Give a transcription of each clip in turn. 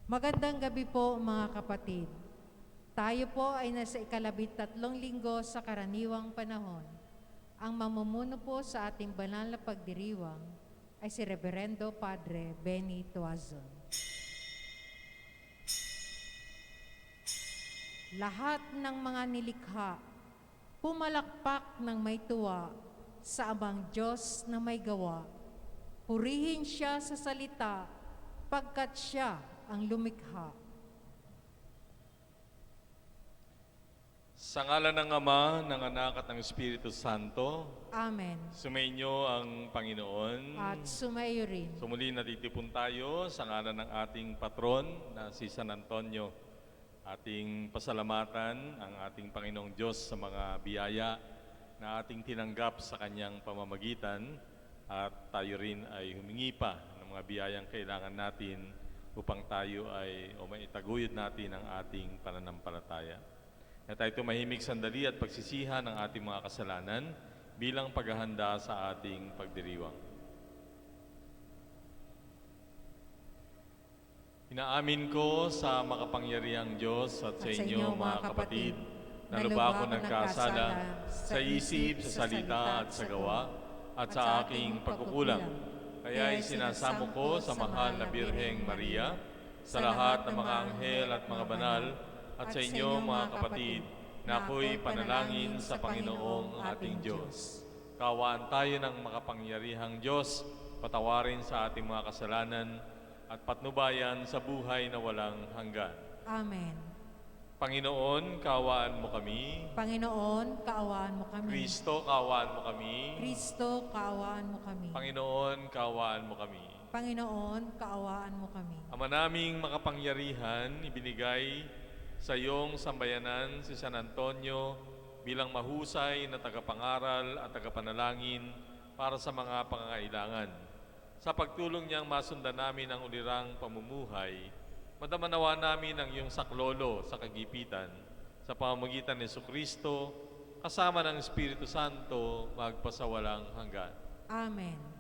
Magandang gabi po mga kapatid. Tayo po ay nasa ika-13 linggo sa karaniwang panahon. Ang mamumuno po sa ating banal na pagdiriwang ay si Reverendo Padre Benny Tuazon. Lahat ng mga nilikha, pumalakpak ng may tuwa sa Amang Diyos na may gawa. Purihin siya sa salita, pagkat siya ang lumikha. Sa ngalan ng Ama, ng Anak at ng Espiritu Santo, Amen. sumainyo ang Panginoon. At sumaiyo rin. So muli natitipon tayo sa ngalan ng ating patron na si San Antonio. Ating pasalamatan ang ating Panginoong Diyos sa mga biyaya na ating tinanggap sa kanyang pamamagitan at tayo rin ay humingi pa ng mga biyayang kailangan natin upang tayo ay maitaguyod natin ang ating pananampalataya. Na tayo tumahimik sandali at pagsisihan ng ating mga kasalanan bilang paghahanda sa ating pagdiriwang. Inaamin ko sa makapangyarihang Diyos at sa inyo mga kapatid, na lubha ako nagkasala sa isip, sa salita at sa gawa, at sa aking pagkukulang. Kaya isinasamo ko sa mahal na Birheng Maria, sa lahat ng mga anghel at mga banal, at sa inyo mga kapatid, na ako'y panalangin sa Panginoong ating Diyos. Kaawaan tayo ng makapangyarihang Diyos, patawarin sa ating mga kasalanan, at patnubayan sa buhay na walang hanggan. Amen. Panginoon, kaawaan mo kami. Panginoon, kaawaan mo kami. Kristo, kaawaan mo kami. Kristo, kaawaan mo kami. Panginoon, kaawaan mo kami. Panginoon, kaawaan mo kami. Ama naming makapangyarihan, ibinigay sa iyong sambayanan si San Antonio bilang mahusay na tagapangaral at tagapanalangin para sa mga pangangailangan. Sa pagtulong niyang masundan namin ang ulirang pamumuhay, madamanawa namin ang iyong saklolo sa kagipitan sa pamamagitan ni Jesucristo kasama ng Espiritu Santo magpasawalang hanggan. Amen.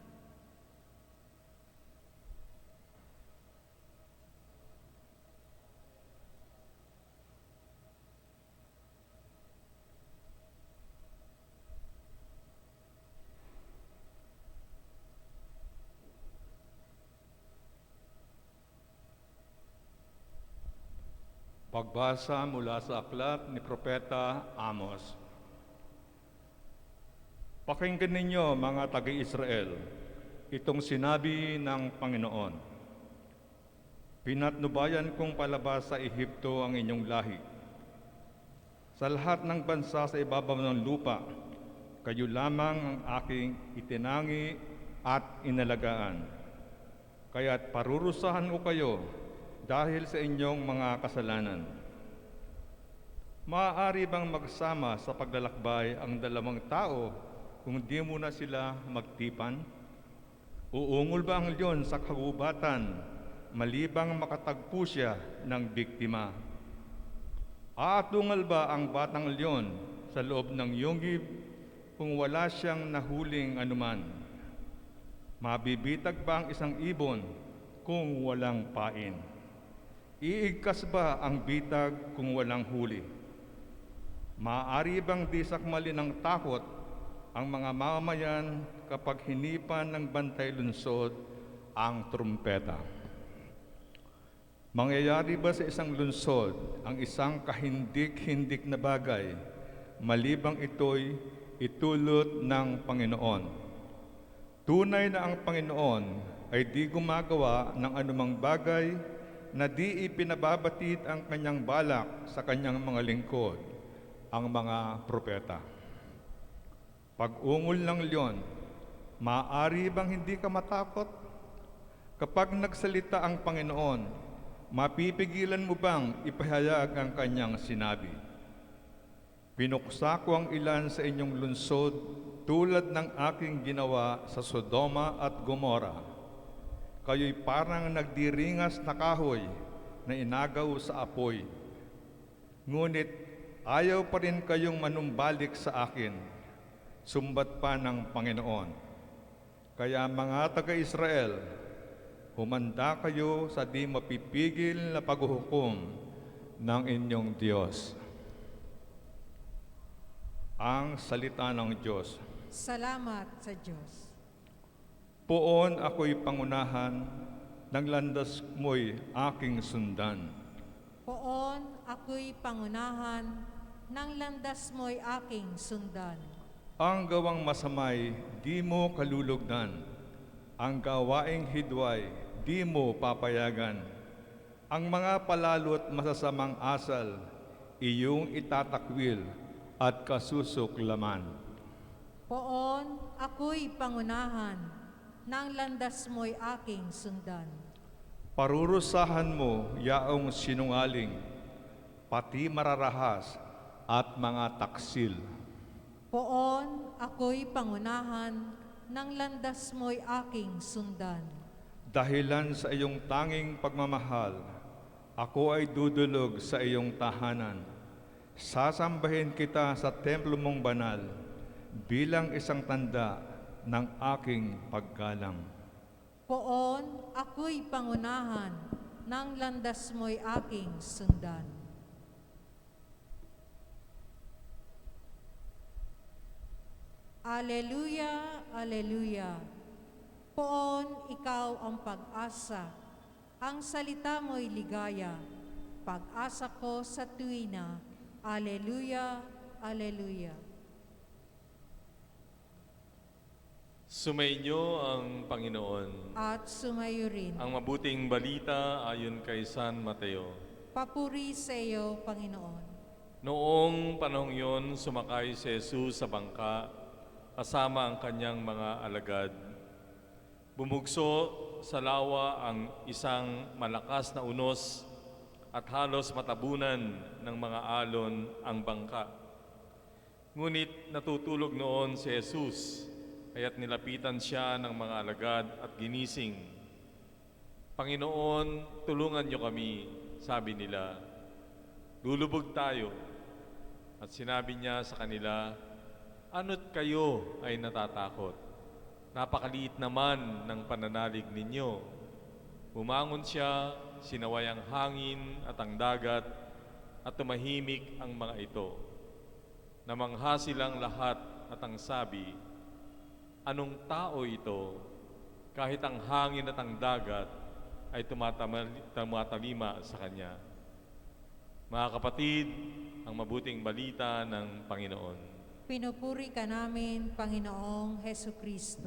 Pagbasa mula sa aklat ni Propeta Amos. Pakinggan ninyo mga taga-Israel, itong sinabi ng Panginoon. Pinatnubayan kong palabas sa Ehipto ang inyong lahi. Sa lahat ng bansa sa ibabaw ng lupa, kayo lamang ang aking itinangi at inalagaan. Kaya't parurusahan ko kayo dahil sa inyong mga kasalanan. Maaari bang magsama sa paglalakbay ang dalawang tao kung di muna sila magtipan? Uungol ba ang leon sa kagubatan malibang makatagpo siya ng biktima? Aatungal ba ang batang leon sa loob ng yungib kung wala siyang nahuling anuman? Mabibitag ba ang isang ibon kung walang pain? Iigkas ba ang bitag kung walang huli? Maaari bang di sakmali ng takot ang mga mamamayan kapag hinipan ng bantay lunsod ang trumpeta? Mangyayari ba sa isang lunsod ang isang kahindik-hindik na bagay malibang ito'y itulot ng Panginoon? Tunay na ang Panginoon ay di gumagawa ng anumang bagay na di ipinababatid ang kanyang balak sa kanyang mga lingkod, ang mga propeta. Pag-ungol ng leon, maaari bang hindi ka matakot? Kapag nagsalita ang Panginoon, mapipigilan mo bang ipahayag ang kanyang sinabi? Pinuksa ko ang ilan sa inyong lunsod tulad ng aking ginawa sa Sodoma at Gomora. Kayo'y parang nagdiringas na kahoy na inagaw sa apoy. Ngunit ayaw pa rin kayong manumbalik sa akin, sumbat pa ng Panginoon. Kaya mga taga-Israel, humanda kayo sa di mapipigil na paghuhukom ng inyong Diyos. Ang salita ng Diyos. Salamat sa Diyos. Poon ako'y pangunahan, ng landas mo'y aking sundan. Poon ako'y pangunahan, ng landas mo'y aking sundan. Ang gawang masamay, di mo kalulugdan. Ang gawaing hidway, di mo papayagan. Ang mga palalo't masasamang asal, iyong itatakwil at kasusuklaman. Poon ako'y pangunahan, ng landas mo'y aking sundan. Parurusahan mo yaong sinungaling, pati mararahas at mga taksil. Poon ako'y pangunahan, ng landas mo'y aking sundan. Dahilan sa iyong tanging pagmamahal, ako ay dudulog sa iyong tahanan. Sasambahin kita sa templo mong banal bilang isang tanda ng aking paggalang. Poon ako'y pangunahan, ng landas mo'y aking sundan. Aleluya, aleluya. Poon ikaw ang pag-asa, ang salita mo'y ligaya, pag-asa ko sa tuwina. Aleluya, aleluya. Sumainyo ang Panginoon. At sumayo rin. Ang mabuting balita ayon kay San Mateo. Papuri sa iyo, Panginoon. Noong panahong yon, sumakay si Jesus sa bangka kasama ang kanyang mga alagad. Bumugso sa lawa ang isang malakas na unos at halos matabunan ng mga alon ang bangka. Ngunit natutulog noon si Jesus, kaya't nilapitan siya ng mga alagad at ginising. Panginoon, tulungan niyo kami, sabi nila. Lulubog tayo. At sinabi niya sa kanila, ano't kayo ay natatakot? Napakaliit naman ng pananalig ninyo. Bumangon siya, sinaway ang hangin at ang dagat, at tumahimik ang mga ito. Namangha silang lahat at ang sabi, anong tao ito? Kahit ang hangin at ang dagat ay tumatalima sa kanya. Mga kapatid, ang mabuting balita ng Panginoon. Pinupuri ka namin, Panginoong Heso Kristo.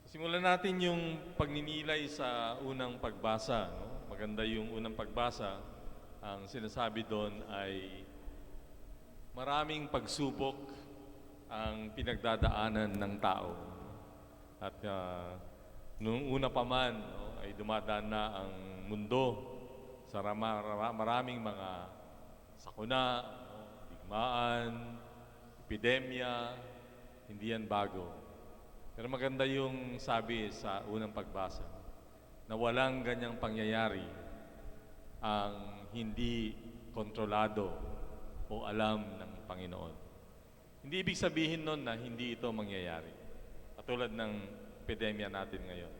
Simulan natin yung pagninilay sa unang pagbasa. No? Maganda yung unang pagbasa. Ang sinasabi doon ay maraming pagsubok ang pinagdadaanan ng tao. At noong una pa man, no, ay dumadaan na ang mundo sa maraming mga sakuna, no, digmaan, epidemya, hindi yan bago. Pero maganda yung sabi sa unang pagbasa na walang ganyang pangyayari ang hindi kontrolado o alam ng Panginoon. Hindi ibig sabihin nun na hindi ito mangyayari. Katulad ng epidemya natin ngayon.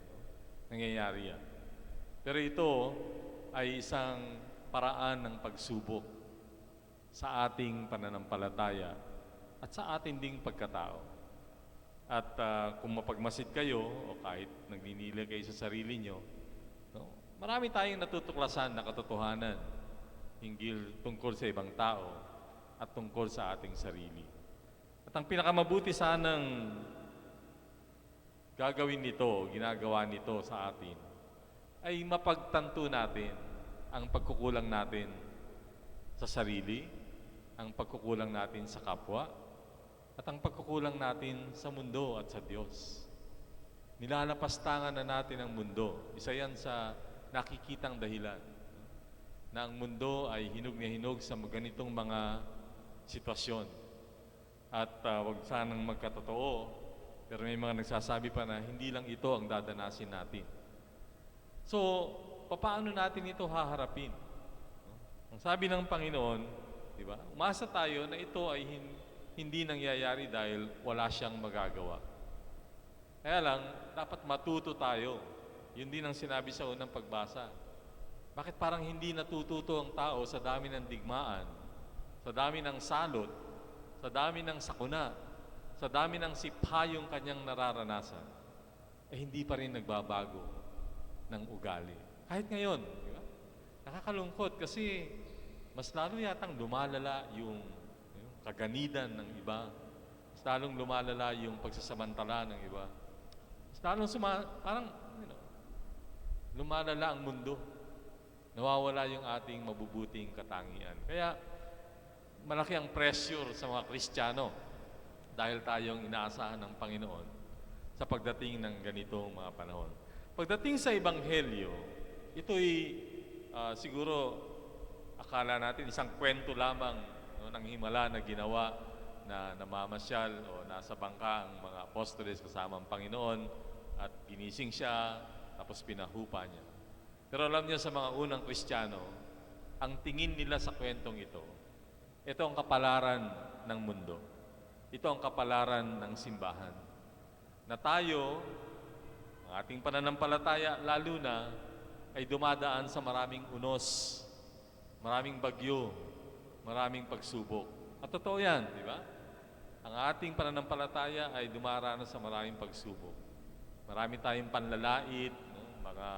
Nangyayari yan. Pero ito ay isang paraan ng pagsubok sa ating pananampalataya at sa ating ding pagkatao. At kung mapagmasid kayo o kahit nagninilay kayo sa sarili nyo, no, marami tayong natutuklasan na katotohanan hinggil tungkol sa ibang tao at tungkol sa ating sarili. At ang pinakamabuti sanang gagawin nito, ginagawa nito sa atin, ay mapagtanto natin ang pagkukulang natin sa sarili, ang pagkukulang natin sa kapwa, at ang pagkukulang natin sa mundo at sa Diyos. Nilalapastangan na natin ang mundo. Isa yan sa nakikitang dahilan na ang mundo ay hinog na hinog sa ganitong mga sitwasyon. At wag sanang magkatotoo, pero may mga nagsasabi pa na hindi lang ito ang dadanasin natin. So, paano natin ito haharapin? Ang sabi ng Panginoon, di ba? Umasa tayo na ito ay hindi nangyayari dahil wala siyang magagawa. Kaya lang, dapat matuto tayo Yun din ang sinabi sa unang pagbasa. Bakit parang hindi natututo ang tao sa dami ng digmaan, sa dami ng salot, sa dami ng sakuna, sa dami ng siphayong kanyang nararanasan, hindi pa rin nagbabago ng ugali. Kahit ngayon, di ba? Nakakalungkot kasi mas lalo yatang lumalala yung kaganidan ng iba. Mas lalong lumalala yung pagsasamantala ng iba. Mas lalong parang lumalala ang mundo. Nawawala yung ating mabubuting katangian. Kaya malaki ang pressure sa mga Kristiyano dahil tayong inaasahan ng Panginoon sa pagdating ng ganitong mga panahon. Pagdating sa Ebanghelyo, ito'y siguro akala natin isang kwento lamang ng himala na ginawa na namamasyal o nasa bangka ang mga apostoles kasama ang Panginoon at ginising siya tapos pinahupa niya. Pero alam niyo sa mga unang Kristiyano, ang tingin nila sa kwentong ito ang kapalaran ng mundo. Ito ang kapalaran ng simbahan. Na tayo, ang ating pananampalataya, lalo na, ay dumadaan sa maraming unos, maraming bagyo, maraming pagsubok. At totoo yan, di ba? Ang ating pananampalataya ay dumaranas sa maraming pagsubok. Marami tayong panlalait, mga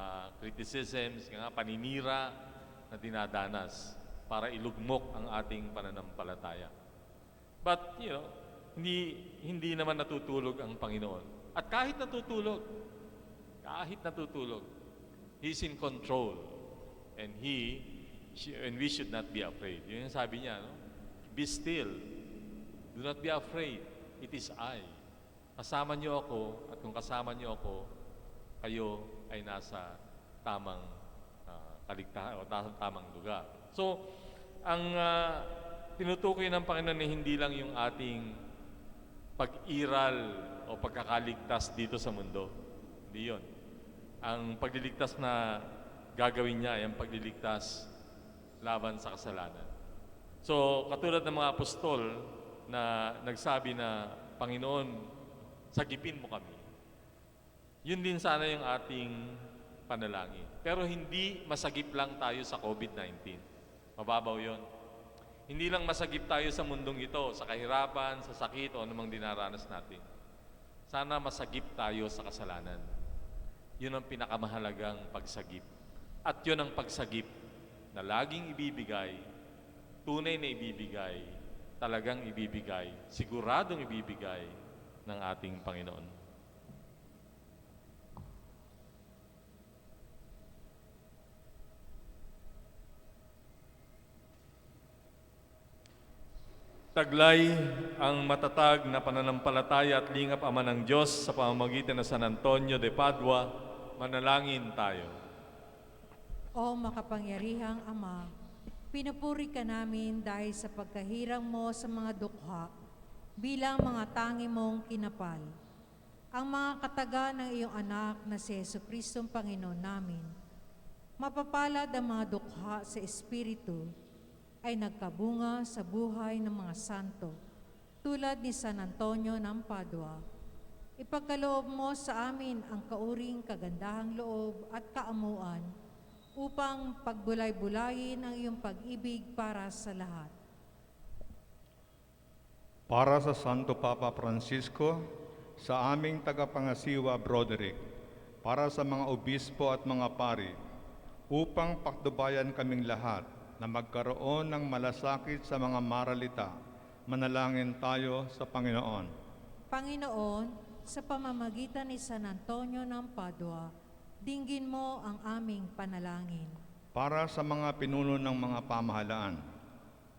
criticisms, paninira na dinadanas para ilugmok ang ating pananampalataya. But, hindi naman natutulog ang Panginoon. At kahit natutulog, He's in control. And we should not be afraid. Yun yung sabi niya, no? Be still. Do not be afraid. It is I. Kasama niyo ako, at kung kasama niyo ako, kayo ay nasa tamang kaligtahan o tamang lugar. So, ang tinutukoy ng Panginoon ay hindi lang yung ating pag-iral o pagkakaligtas dito sa mundo. Hindi yun. Ang pagliligtas na gagawin niya ay ang pagliligtas laban sa kasalanan. So, katulad ng mga apostol na nagsabi na, Panginoon, sagipin mo kami. Yun din sana yung ating panalangin. Pero hindi masagip lang tayo sa COVID-19. Mababaw yun. Hindi lang masagip tayo sa mundong ito, sa kahirapan, sa sakit, o anumang dinaranas natin. Sana masagip tayo sa kasalanan. Yun ang pinakamahalagang pagsagip. At yun ang pagsagip na laging ibibigay, tunay na ibibigay, talagang ibibigay, siguradong ibibigay ng ating Panginoon. Taglay ang matatag na pananampalataya at lingap Ama ng Diyos sa pamamagitan ng San Antonio de Padua. Manalangin tayo. O makapangyarihang Ama, pinupuri ka namin dahil sa pagkahirang mo sa mga dukha bilang mga tangi mong kinapal. Ang mga kataga ng iyong anak na si Jesucristong Panginoon namin, mapapalad ang mga dukha sa Espiritu, ay nagkabunga sa buhay ng mga santo, tulad ni San Antonio ng Padua. Ipagkaloob mo sa amin ang kauring kagandahang loob at kaamuan upang pagbulay-bulayin ang iyong pag-ibig para sa lahat. Para sa Santo Papa Francisco, sa aming tagapangasiwa Broderick, para sa mga obispo at mga pari, upang pakdubayan kaming lahat na magkaroon ng malasakit sa mga maralita, manalangin tayo sa Panginoon. Panginoon, sa pamamagitan ni San Antonio ng Padua, dinggin mo ang aming panalangin. Para sa mga pinuno ng mga pamahalaan,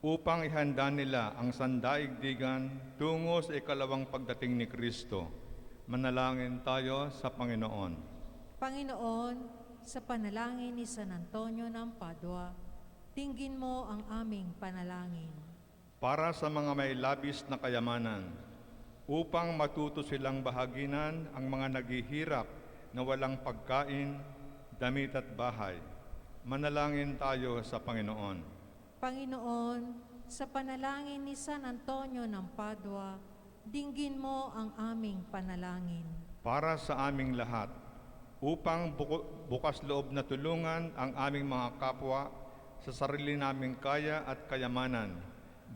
upang ihanda nila ang sandaigdigan tungo sa ikalawang pagdating ni Kristo, manalangin tayo sa Panginoon. Panginoon, sa panalangin ni San Antonio ng Padua, dinggin mo ang aming panalangin. Para sa mga may labis na kayamanan, upang matuto silang bahaginan ang mga naghihirap na walang pagkain, damit at bahay, manalangin tayo sa Panginoon. Panginoon, sa panalangin ni San Antonio ng Padua, dinggin mo ang aming panalangin. Para sa aming lahat, upang bukas loob na tulungan ang aming mga kapwa sa sarili naming kaya at kayamanan.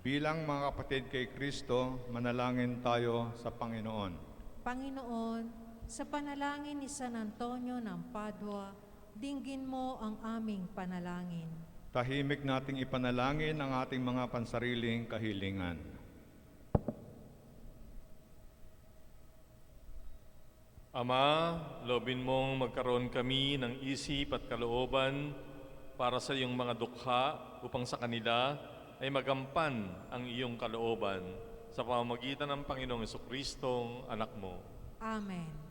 Bilang mga kapatid kay Kristo, manalangin tayo sa Panginoon. Panginoon, sa panalangin ni San Antonio ng Padua, dinggin mo ang aming panalangin. Tahimik nating ipanalangin ang ating mga pansariling kahilingan. Ama, loobin mong magkaroon kami ng isip at kalooban para sa iyong mga dukha upang sa kanila ay magampan ang iyong kalooban sa pamamagitan ng Panginoong Jesucristong anak mo. Amen.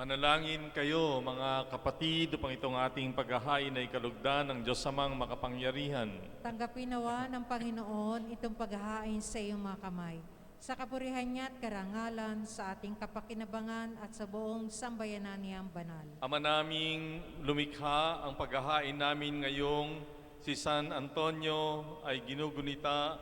Manalangin kayo, mga kapatid, upang itong ating paghahain ay kalugdan ng Diyos Amang makapangyarihan. Tanggapin nawa ng Panginoon itong paghahain sa iyong mga kamay, sa kapurihan niya at karangalan, sa ating kapakinabangan at sa buong sambayanan niyang banal. Ama naming lumikha, ang paghahain namin ngayong si San Antonio ay ginugunita,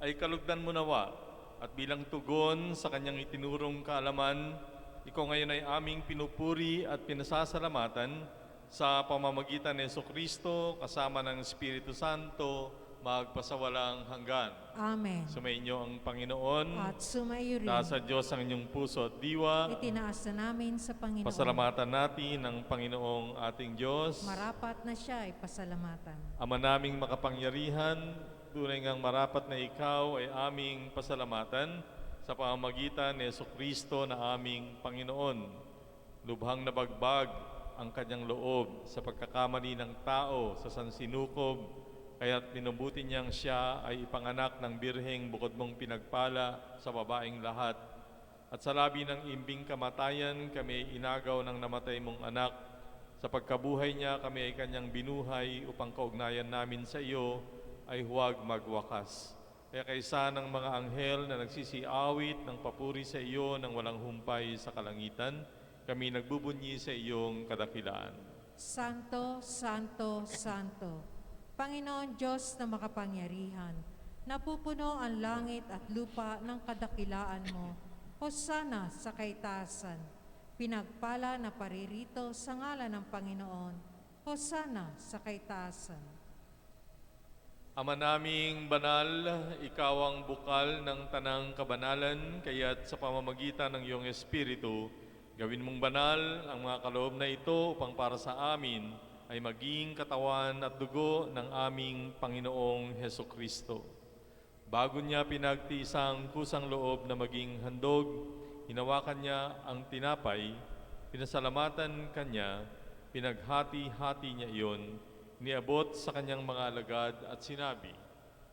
ay kalugdan mo nawa, at bilang tugon sa kanyang itinurong kaalaman, ikaw ngayon ay aming pinupuri at pinasasalamatan sa pamamagitan ni Jesucristo kasama ng Espiritu Santo magpasawalang hanggan. Amen. Sumainyo ang Panginoon. At sumaiyo rin. Nasa Diyos ang inyong puso at diwa. Itinaas na namin sa Panginoon. Pasalamatan natin ang Panginoong ating Diyos. Marapat na siya ay pasalamatan. Ama naming makapangyarihan, tunay ngang marapat na ikaw ay aming pasalamatan sa pamamagitan ni Jesucristo na aming Panginoon. Lubhang nabagbag ang kanyang loob sa pagkakamali ng tao sa sansinukob, kaya't minubuti niyang siya ay ipanganak ng birheng bukod mong pinagpala sa babaeng lahat. At sa labi ng imbing kamatayan, kami inagaw ng namatay mong anak. Sa pagkabuhay niya, kami ay kanyang binuhay upang kaugnayan namin sa iyo ay huwag magwakas. Kaya kaysa ng mga anghel na nagsisiawit ng papuri sa iyo ng walang humpay sa kalangitan, kami nagbubunyi sa iyong kadakilaan. Santo, Santo, Santo, Panginoon Diyos na makapangyarihan, napupuno ang langit at lupa ng kadakilaan mo. Hosana sa kaitaasan, pinagpala na paririto sa ngalan ng Panginoon. Hosana sa kaitaasan. Ama naming banal, ikaw ang bukal ng tanang kabanalan, kaya't sa pamamagitan ng iyong Espiritu, gawin mong banal ang mga kaloob na ito upang para sa amin ay maging katawan at dugo ng aming Panginoong Hesukristo. Bago niya pinagtiisang kusang loob na maging handog, hinawakan niya ang tinapay, pinasalamatan kanya, pinaghati-hati niya iyon, niabot sa kanyang mga alagad at sinabi,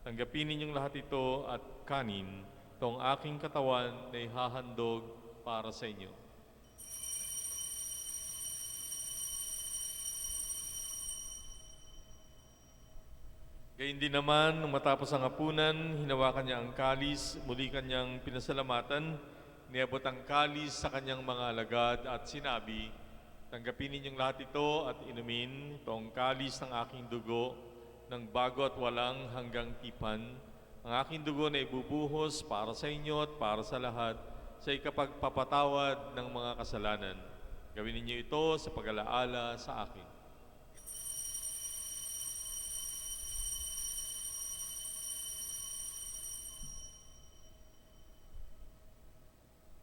tanggapin ninyong lahat ito at kanin, itong aking katawan na ihahandog para sa inyo. Gayun din naman, nung matapos ang hapunan, hinawakan niya ang kalis, muli kanyang pinasalamatan, niabot ang kalis sa kanyang mga alagad at sinabi, tanggapin ninyong lahat ito at inumin itong kalis ng aking dugo ng bago at walang hanggang tipan. Ang aking dugo na ibubuhos para sa inyo at para sa lahat sa ikapagpapatawad ng mga kasalanan. Gawin ninyo ito sa pag-alaala sa akin.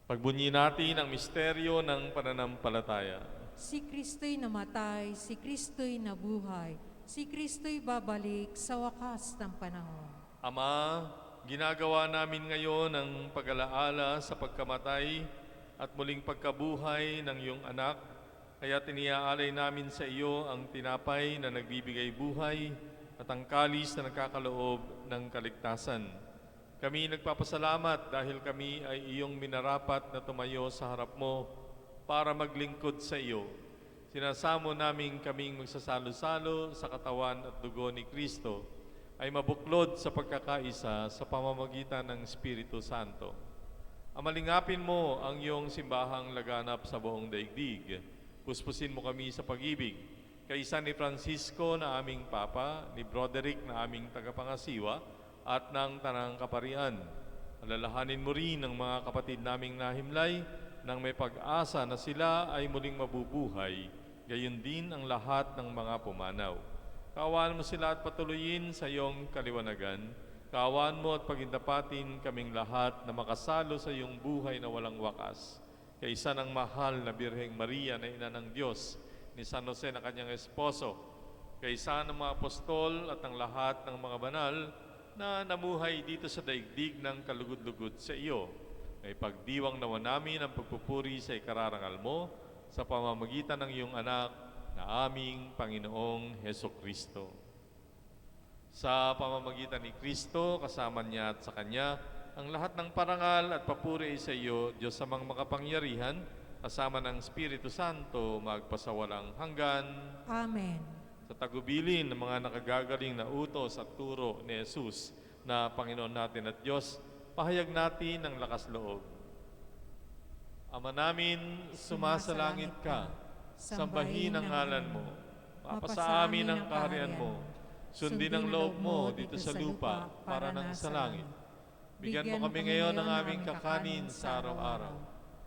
Pagbunyi natin ang misteryo ng pananampalataya. Si Kristo'y namatay, si Kristo'y nabuhay, si Kristo'y babalik sa wakas ng panahon. Ama, ginagawa namin ngayon ang pag-alaala sa pagkamatay at muling pagkabuhay ng iyong anak, kaya tiniaalay namin sa iyo ang tinapay na nagbibigay buhay at ang kalis na nagkakaloob ng kaligtasan. Kami nagpapasalamat dahil kami ay iyong minarapat na tumayo sa harap mo para maglingkod sa iyo. Sinasamo namin kaming magsasalo-salo sa katawan at dugo ni Kristo ay mabuklod sa pagkakaisa sa pamamagitan ng Espiritu Santo. Amalingapin mo ang iyong simbahang laganap sa buong daigdig. Puspusin mo kami sa pag-ibig. Kaisa ni Francisco na aming Papa, ni Broderick na aming tagapangasiwa, at ng Tanang Kaparian. Alalahanin mo rin ang mga kapatid naming nahimlay nang may pag-asa na sila ay muling mabubuhay, gayon din ang lahat ng mga pumanaw. Kaawaan mo sila at patuloyin sa iyong kaliwanagan. Kaawaan mo at pagindapatin kaming lahat na makasalo sa iyong buhay na walang wakas. Kaisa ng mahal na Birheng Maria na Ina ng Diyos, ni San Jose na kanyang esposo, kaisa ng mga apostol at ang lahat ng mga banal na namuhay dito sa daigdig ng kalugod-lugod sa iyo. May pagdiwang naman namin ang pagpupuri sa ikararangal mo sa pamamagitan ng iyong anak na aming Panginoong Hesukristo. Sa pamamagitan ni Kristo, kasama niya at sa Kanya, ang lahat ng parangal at papuri sa iyo, Diyos amang makapangyarihan, kasama ng Espiritu Santo, magpasawalang hanggan. Amen. Sa tagubilin ng mga nakagagaling na utos at turo ni Jesus na Panginoon natin at Diyos, pahayag natin ang lakas loob. Ama namin, sumasalangit ka, sambahin ang ngalan mo, mapasa amin ang kaharian mo, sundin ang loob mo dito sa lupa para nang sa langit. Bigyan mo kami ngayon ng aming kakanin sa araw-araw.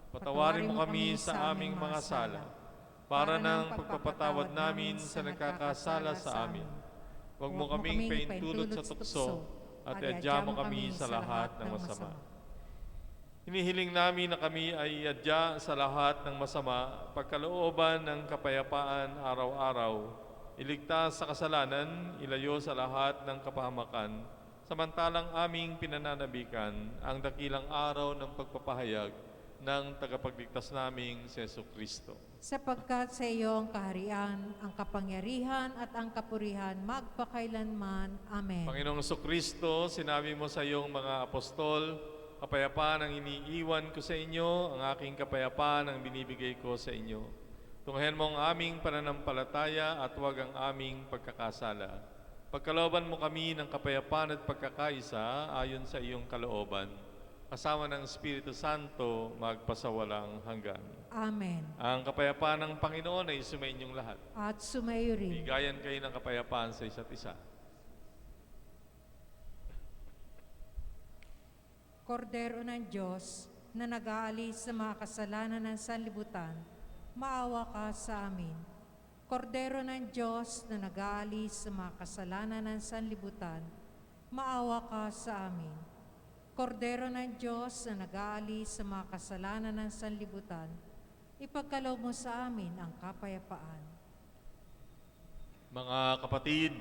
Patawarin mo kami sa aming mga sala, para ng pagpapatawad namin sa nagkakasala sa amin. Huwag mo kaming paintulot sa tukso, at iadya mo kami sa lahat ng masama. Hinihiling namin na kami ay iadya sa lahat ng masama, pagkalooban ng kapayapaan araw-araw, iligtas sa kasalanan, ilayo sa lahat ng kapahamakan, samantalang aming pinananabikan ang dakilang araw ng pagpapahayag ng tagapagligtas naming si Jesucristo. Sapagkat sa iyo ang kaharian, ang kapangyarihan at ang kapurihan magpakailanman. Amen. Panginoong Jesucristo, sinabi mo sa iyong mga apostol, kapayapaan ang iniiwan ko sa inyo, ang aking kapayapaan ang binibigay ko sa inyo. Tunghayan mo ang aming pananampalataya at huwag ang aming pagkakasala. Pagkalooban mo kami ng kapayapaan at pagkakaisa ayon sa iyong kalooban. Kasama ng Espiritu Santo, magpasawalang hanggan. Amen. Ang kapayapaan ng Panginoon ay sumainyong lahat. At sumayo rin. Bigayan kayo ng kapayapaan sa isa't isa. Kordero ng Diyos na nag-aalis sa mga kasalanan ng sanlibutan, maawa ka sa amin. Kordero ng Diyos na nag-aalis sa mga kasalanan ng sanlibutan, maawa ka sa amin. Kordero ng Diyos na nag-aalis sa mga kasalanan ng sanlibutan, ipagkaloob mo sa amin ang kapayapaan. Mga kapatid,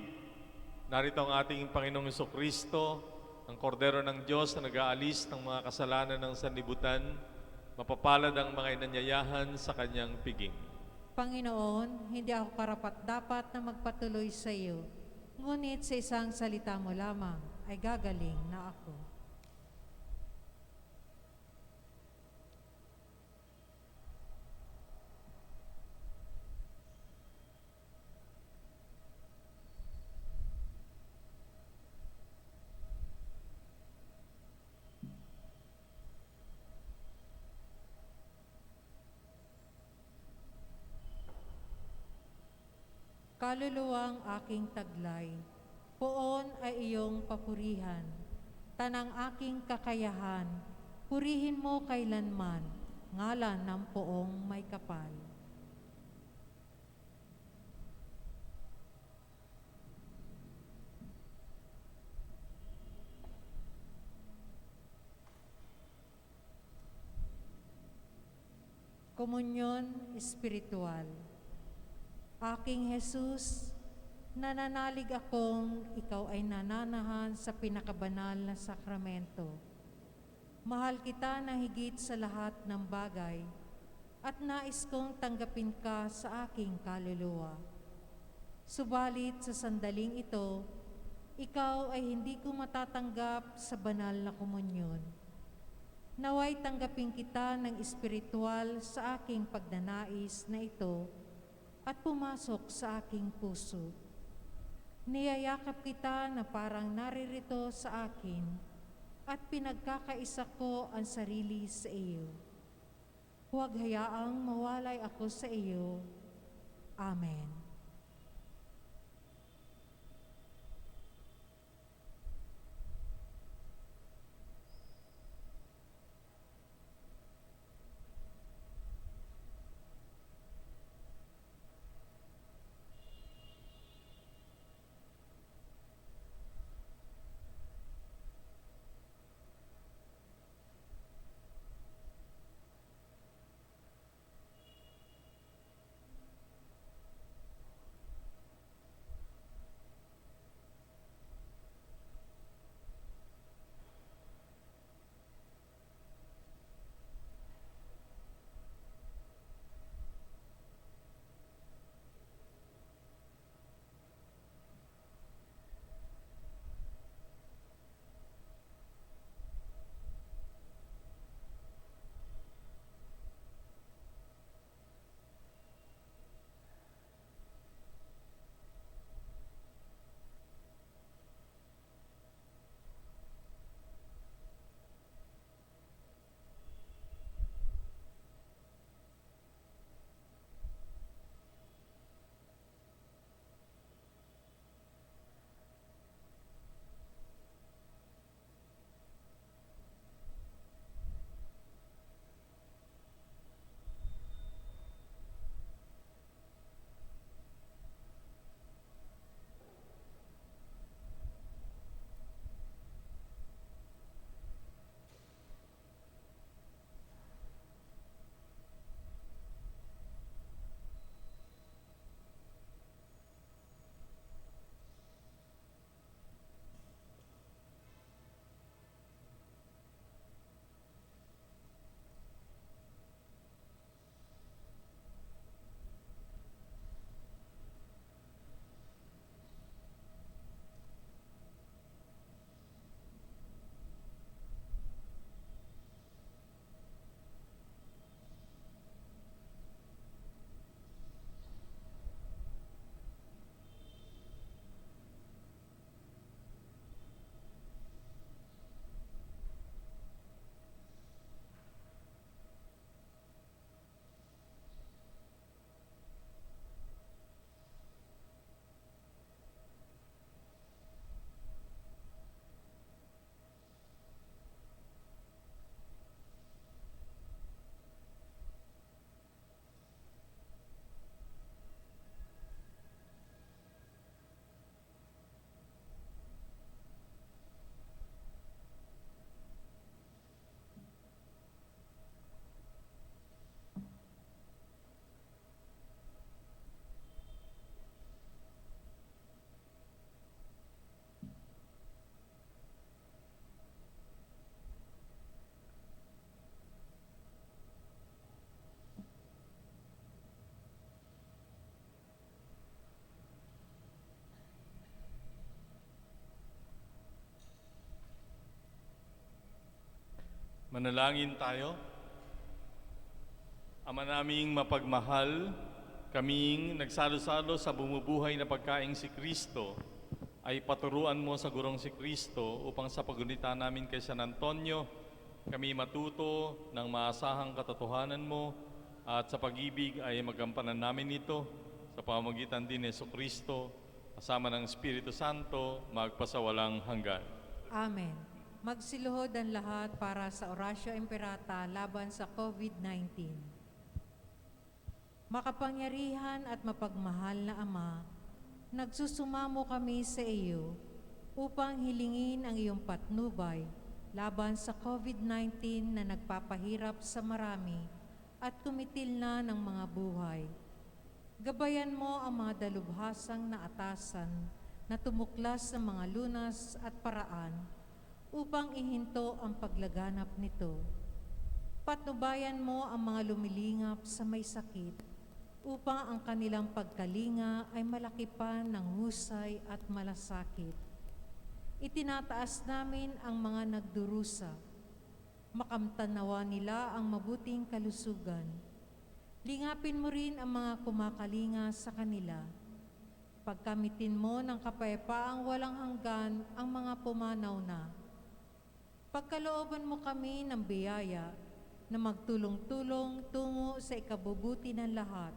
narito ang ating Panginoong Jesucristo, ang Kordero ng Diyos na nag-aalis ng mga kasalanan ng sanlibutan, mapapalad ang mga inanyayahan sa kanyang piging. Panginoon, hindi ako karapat-dapat na magpatuloy sa iyo, ngunit sa isang salita mo lamang ay gagaling na ako. Kaluluwang aking taglay, poon ay iyong papurihan. Tanang aking kakayahan, purihin mo kailanman, ngalan ng poong may kapal. Komunyon Espiritual. Aking Jesus, Nananalig akong ikaw ay nananahan sa pinakabanal na sakramento. Mahal kita na higit sa lahat ng bagay at nais kong tanggapin ka sa aking kaluluwa. Subalit sa sandaling ito, ikaw ay hindi ko matatanggap sa banal na komunyon. Naway tanggapin kita ng espiritual sa aking pagnanais na ito at pumasok sa aking puso. Niyayakap kita na parang naririto sa akin at pinagkakaisa ko ang sarili sa iyo. Huwag hayaang mawalay ako sa iyo. Amen. Manalangin tayo. Ama naming mapagmahal, kaming nagsalo-salo sa bumubuhay na pagkaing si Kristo, ay paturuan mo sa gurong si Kristo upang sa pagunita namin kay San Antonio, kami matuto ng maasahang katotohanan mo at sa pag-ibig ay magampanan namin ito sa pamamagitan din ni Kristo, kasama ng Espiritu Santo, magpasawalang hanggan. Amen. Magsiluhod ang lahat para sa Oratio Imperata laban sa COVID-19. Makapangyarihan at mapagmahal na Ama, nagsusumamo kami sa iyo upang hilingin ang iyong patnubay laban sa COVID-19 na nagpapahirap sa marami at kumitil na ng mga buhay. Gabayan mo ang mga dalubhasang na atasan na tumuklas sa mga lunas at paraan upang ihinto ang paglaganap nito. Patnubayan mo ang mga lumilingap sa may sakit upang ang kanilang pagkalinga ay malaki pa ng husay at malasakit. Itinataas namin ang mga nagdurusa. Makamtanawa nila ang mabuting kalusugan. Lingapin mo rin ang mga kumakalinga sa kanila. Pagkamitin mo ng kapayapaang walang hanggan ang mga pumanaw na. Pagkalooban mo kami ng biyaya na magtulong-tulong tungo sa ikabubuti ng lahat.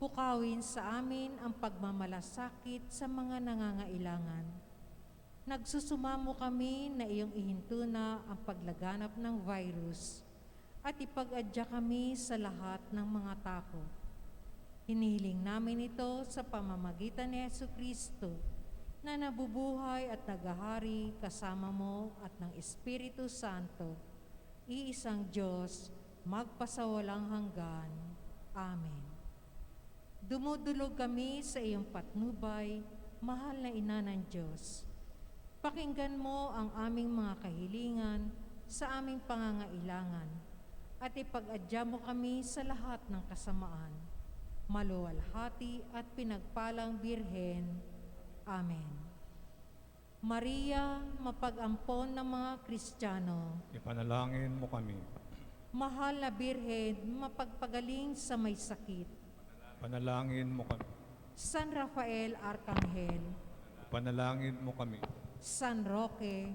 Pukawin sa amin ang pagmamalasakit sa mga nangangailangan. Nagsusumamo kami na iyong ihinto na ang paglaganap ng virus at ipag-adya kami sa lahat ng mga takot. Hinihiling namin ito sa pamamagitan ni Jesucristo na nabubuhay at naghahari kasama mo at ng Espiritu Santo, iisang Diyos, magpasawalang hanggan. Amen. Dumudulog kami sa iyong patnubay, mahal na Ina ng Diyos. Pakinggan mo ang aming mga kahilingan sa aming pangangailangan at ipag-adya mo kami sa lahat ng kasamaan. Maluwalhati at pinagpalang Birhen. Amen. Maria, mapag-ampon ng mga Kristiyano, Ipanalangin mo kami. mahal na Birhen, mapagpagaling sa may sakit. Panalangin mo kami. San Rafael Arcangel, Ipanalangin mo kami. San Roque,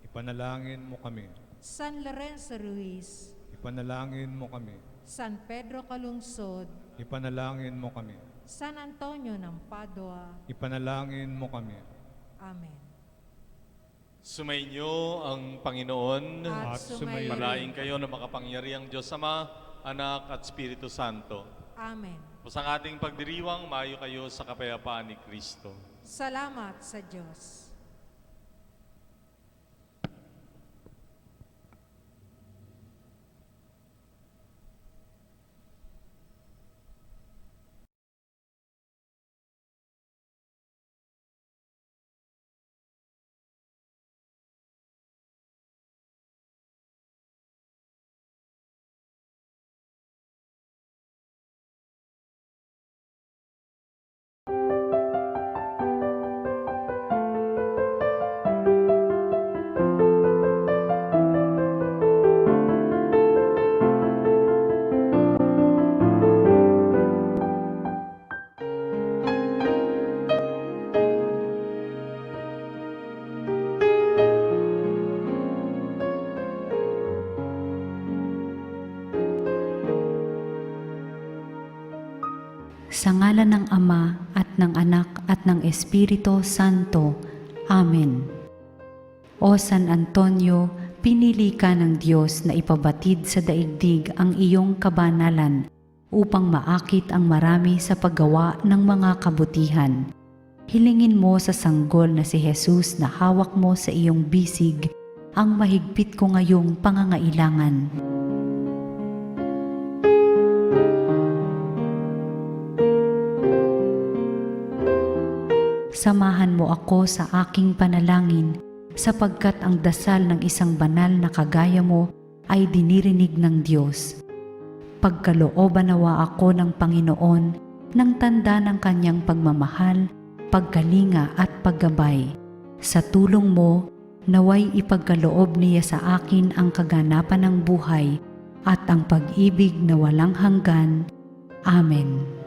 Ipanalangin mo kami. San Lorenzo Ruiz, Ipanalangin mo kami. San Pedro Calungsod, Ipanalangin mo kami. San Antonio ng Padua. Ipanalangin mo kami. Amen. Sumainyo ang Panginoon. At sumayo rin. Malaing kayo na makapangyarihang Diyos Ama, Anak at Espiritu Santo. Amen. Sa ating pagdiriwang, maayo kayo sa kapayapaan ni Kristo. Salamat sa Diyos. Sa ngalan ng Ama at ng Anak at ng Espiritu Santo. Amen. O San Antonio, pinili ka ng Diyos na ipabatid sa daigdig ang iyong kabanalan upang maakit ang marami sa paggawa ng mga kabutihan. Hilingin mo sa sanggol na si Jesus na hawak mo sa iyong bisig ang mahigpit ko ngayong pangangailangan. Samahan mo ako sa aking panalangin sapagkat ang dasal ng isang banal na kagaya mo ay dinirinig ng Diyos. Pagkalooban nawa ako ng Panginoon ng tanda ng kanyang pagmamahal, pagkalinga at paggabay. Sa tulong mo, naway ipagkaloob niya sa akin ang kaganapan ng buhay at ang pag-ibig na walang hanggan. Amen.